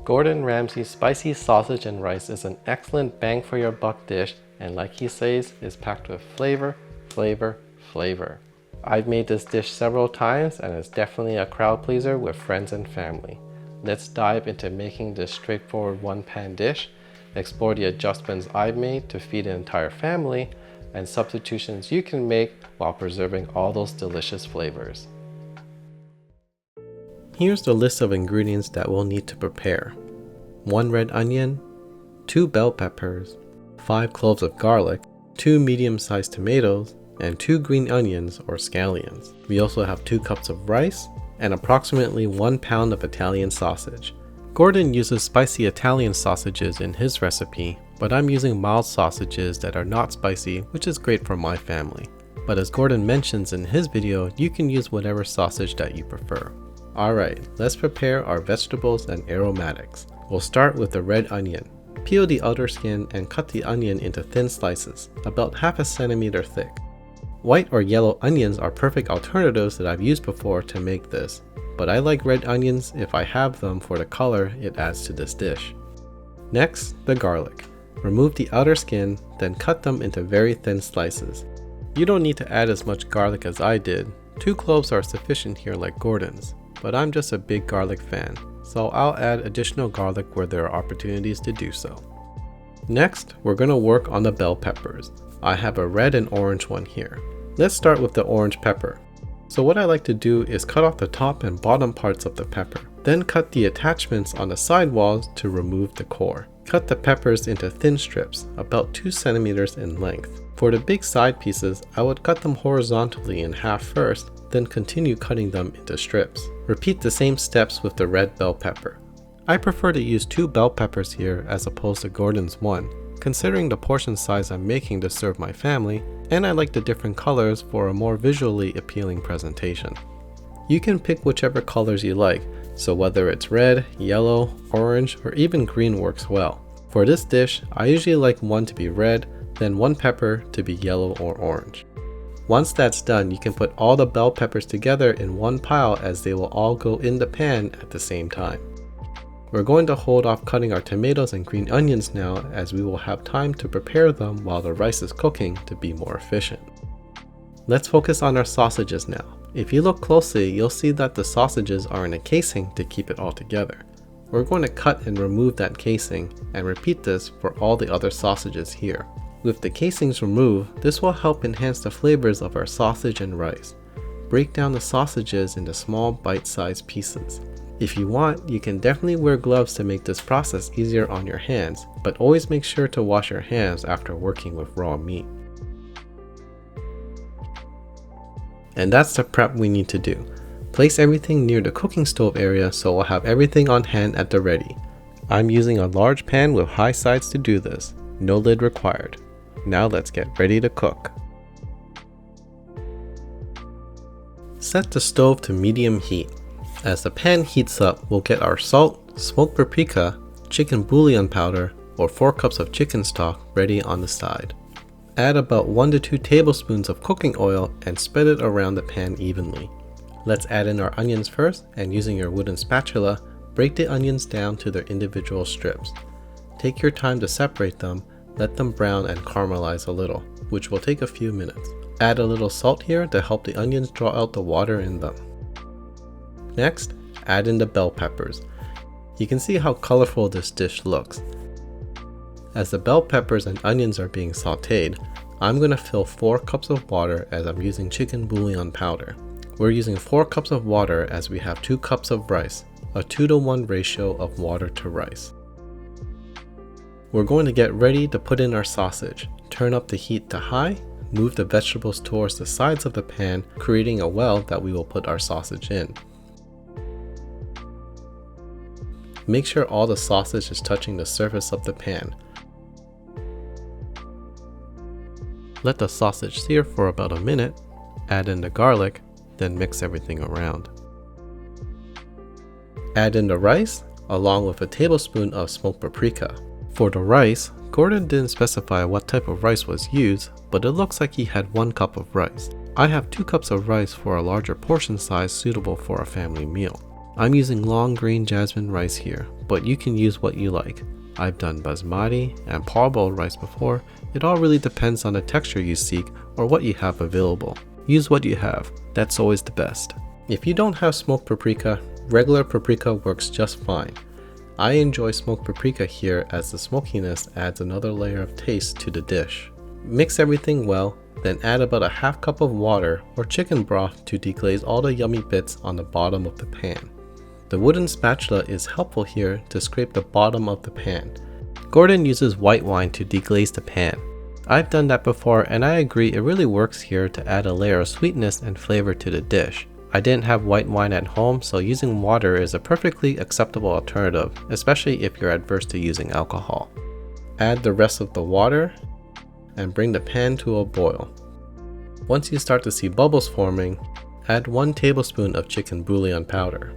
Gordon Ramsay's spicy sausage and rice is an excellent bang for your buck dish, and like he says, is packed with flavor, flavor, flavor. I've made this dish several times and it's definitely a crowd pleaser with friends and family. Let's dive into making this straightforward one-pan dish, explore the adjustments I've made to feed an entire family, and substitutions you can make while preserving all those delicious flavors. Here's the list of ingredients that we'll need to prepare. 1 red onion, 2 bell peppers, 5 cloves of garlic, 2 medium-sized tomatoes, and 2 green onions or scallions. We also have 2 cups of rice and approximately 1 pound of Italian sausage. Gordon uses spicy Italian sausages in his recipe, but I'm using mild sausages that are not spicy, which is great for my family. But as Gordon mentions in his video, you can use whatever sausage that you prefer. Alright, let's prepare our vegetables and aromatics. We'll start with the red onion. Peel the outer skin and cut the onion into thin slices, about ½ centimeter thick. White or yellow onions are perfect alternatives that I've used before to make this, but I like red onions if I have them for the color it adds to this dish. Next, the garlic. Remove the outer skin, then cut them into very thin slices. You don't need to add as much garlic as I did. 2 cloves are sufficient here like Gordon's, but I'm just a big garlic fan, so I'll add additional garlic where there are opportunities to do so. Next, we're going to work on the bell peppers. I have a red and orange one here. Let's start with the orange pepper. So what I like to do is cut off the top and bottom parts of the pepper, then cut the attachments on the side walls to remove the core. Cut the peppers into thin strips, about 2 centimeters in length. For the big side pieces, I would cut them horizontally in half first, then continue cutting them into strips. Repeat the same steps with the red bell pepper. I prefer to use 2 bell peppers here as opposed to Gordon's 1, considering the portion size I'm making to serve my family, and I like the different colors for a more visually appealing presentation. You can pick whichever colors you like, so whether it's red, yellow, orange, or even green works well. For this dish, I usually like one to be red, then one pepper to be yellow or orange. Once that's done, you can put all the bell peppers together in one pile as they will all go in the pan at the same time. We're going to hold off cutting our tomatoes and green onions now, as we will have time to prepare them while the rice is cooking to be more efficient. Let's focus on our sausages now. If you look closely, you'll see that the sausages are in a casing to keep it all together. We're going to cut and remove that casing and repeat this for all the other sausages here. With the casings removed, this will help enhance the flavors of our sausage and rice. Break down the sausages into small bite-sized pieces. If you want, you can definitely wear gloves to make this process easier on your hands, but always make sure to wash your hands after working with raw meat. And that's the prep we need to do. Place everything near the cooking stove area so we'll have everything on hand at the ready. I'm using a large pan with high sides to do this. No lid required. Now let's get ready to cook. Set the stove to medium heat. As the pan heats up, we'll get our salt, smoked paprika, chicken bouillon powder, or 4 cups of chicken stock ready on the side. Add about 1 to 2 tablespoons of cooking oil and spread it around the pan evenly. Let's add in our onions first, and using your wooden spatula, break the onions down to their individual strips. Take your time to separate them, let them brown and caramelize a little, which will take a few minutes. Add a little salt here to help the onions draw out the water in them. Next, add in the bell peppers. You can see how colorful this dish looks. As the bell peppers and onions are being sauteed, I'm going to fill 4 cups of water as I'm using chicken bouillon powder. We're using 4 cups of water as we have 2 cups of rice, a 2-to-1 ratio of water to rice. We're going to get ready to put in our sausage. Turn up the heat to high, move the vegetables towards the sides of the pan, creating a well that we will put our sausage in. Make sure all the sausage is touching the surface of the pan. Let the sausage sear for about a minute, add in the garlic, then mix everything around. Add in the rice, along with a tablespoon of smoked paprika. For the rice, Gordon didn't specify what type of rice was used, but it looks like he had 1 cup of rice. I have 2 cups of rice for a larger portion size suitable for a family meal. I'm using long grain jasmine rice here, but you can use what you like. I've done basmati and parboiled rice before. It all really depends on the texture you seek or what you have available. Use what you have, that's always the best. If you don't have smoked paprika, regular paprika works just fine. I enjoy smoked paprika here as the smokiness adds another layer of taste to the dish. Mix everything well, then add about a half cup of water or chicken broth to deglaze all the yummy bits on the bottom of the pan. The wooden spatula is helpful here to scrape the bottom of the pan. Gordon uses white wine to deglaze the pan. I've done that before and I agree it really works here to add a layer of sweetness and flavor to the dish. I didn't have white wine at home, so using water is a perfectly acceptable alternative, especially if you're adverse to using alcohol. Add the rest of the water and bring the pan to a boil. Once you start to see bubbles forming, add 1 tablespoon of chicken bouillon powder.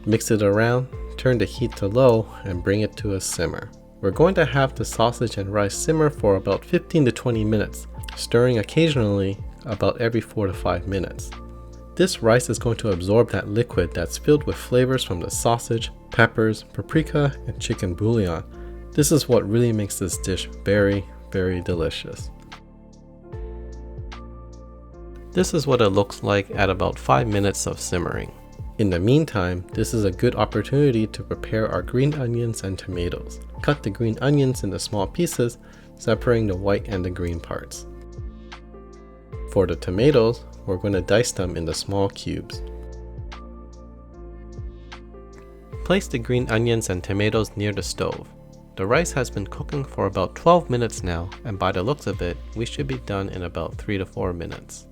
Mix it around, turn the heat to low, and bring it to a simmer. We're going to have the sausage and rice simmer for about 15 to 20 minutes, stirring occasionally about every 4 to 5 minutes. This rice is going to absorb that liquid that's filled with flavors from the sausage, peppers, paprika, and chicken bouillon. This is what really makes this dish very, very delicious. This is what it looks like at about 5 minutes of simmering. In the meantime, this is a good opportunity to prepare our green onions and tomatoes. Cut the green onions into small pieces, separating the white and the green parts. For the tomatoes, we're going to dice them into small cubes. Place the green onions and tomatoes near the stove. The rice has been cooking for about 12 minutes now, and by the looks of it, we should be done in about 3 to 4 minutes.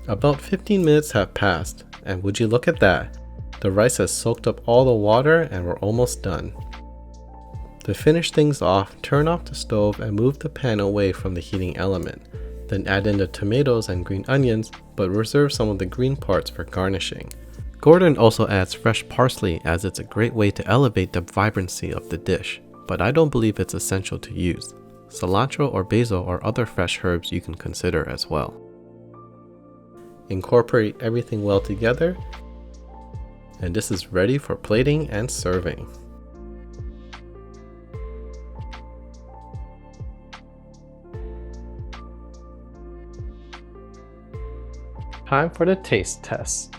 About 15 minutes have passed, and would you look at that? The rice has soaked up all the water and we're almost done. To finish things off, turn off the stove and move the pan away from the heating element. Then add in the tomatoes and green onions, but reserve some of the green parts for garnishing. Gordon also adds fresh parsley as it's a great way to elevate the vibrancy of the dish, but I don't believe it's essential to use. Cilantro or basil are other fresh herbs you can consider as well. Incorporate everything well together, and this is ready for plating and serving. Time for the taste test.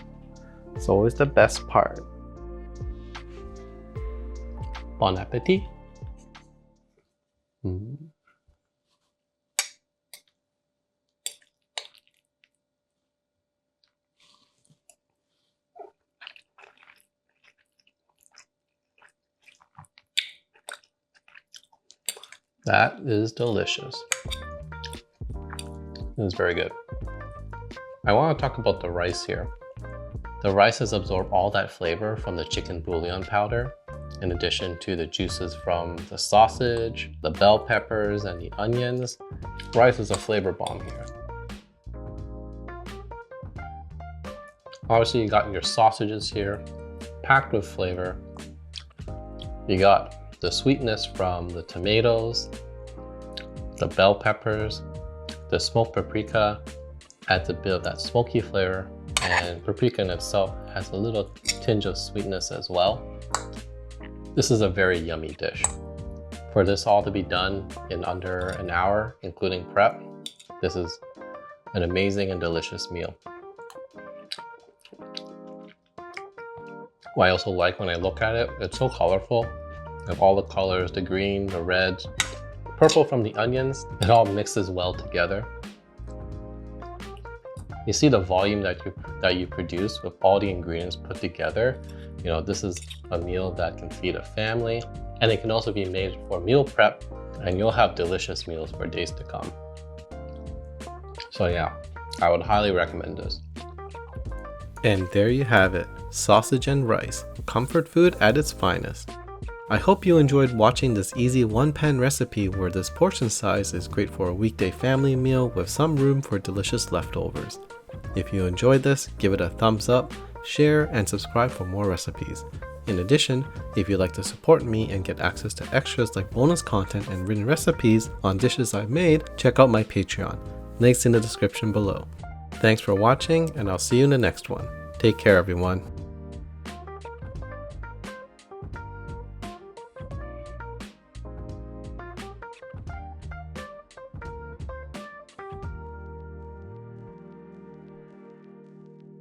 It's always the best part. Bon appetit. That is delicious. It is very good. I want to talk about the rice here. The rice has absorbed all that flavor from the chicken bouillon powder, in addition to the juices from the sausage, the bell peppers, and the onions. Rice is a flavor bomb here. Obviously, you got your sausages here, packed with flavor. You got the sweetness from the tomatoes, the bell peppers, the smoked paprika adds a bit of that smoky flavor, and paprika in itself has a little tinge of sweetness as well. This is a very yummy dish. For this all to be done in under an hour, including prep, this is an amazing and delicious meal. What I also like when I look at it, it's so colorful. Of all the colors, the green, the reds, purple from the onions, it all mixes well together. You see the volume that you produce with all the ingredients put together. You know, this is a meal that can feed a family, and it can also be made for meal prep, and you'll have delicious meals for days to come. So yeah, I would highly recommend this. And there you have it, sausage and rice, comfort food at its finest. I hope you enjoyed watching this easy one-pan recipe where this portion size is great for a weekday family meal with some room for delicious leftovers. If you enjoyed this, give it a thumbs up, share, and subscribe for more recipes. In addition, if you'd like to support me and get access to extras like bonus content and written recipes on dishes I've made, check out my Patreon. Links in the description below. Thanks for watching, and I'll see you in the next one. Take care, everyone.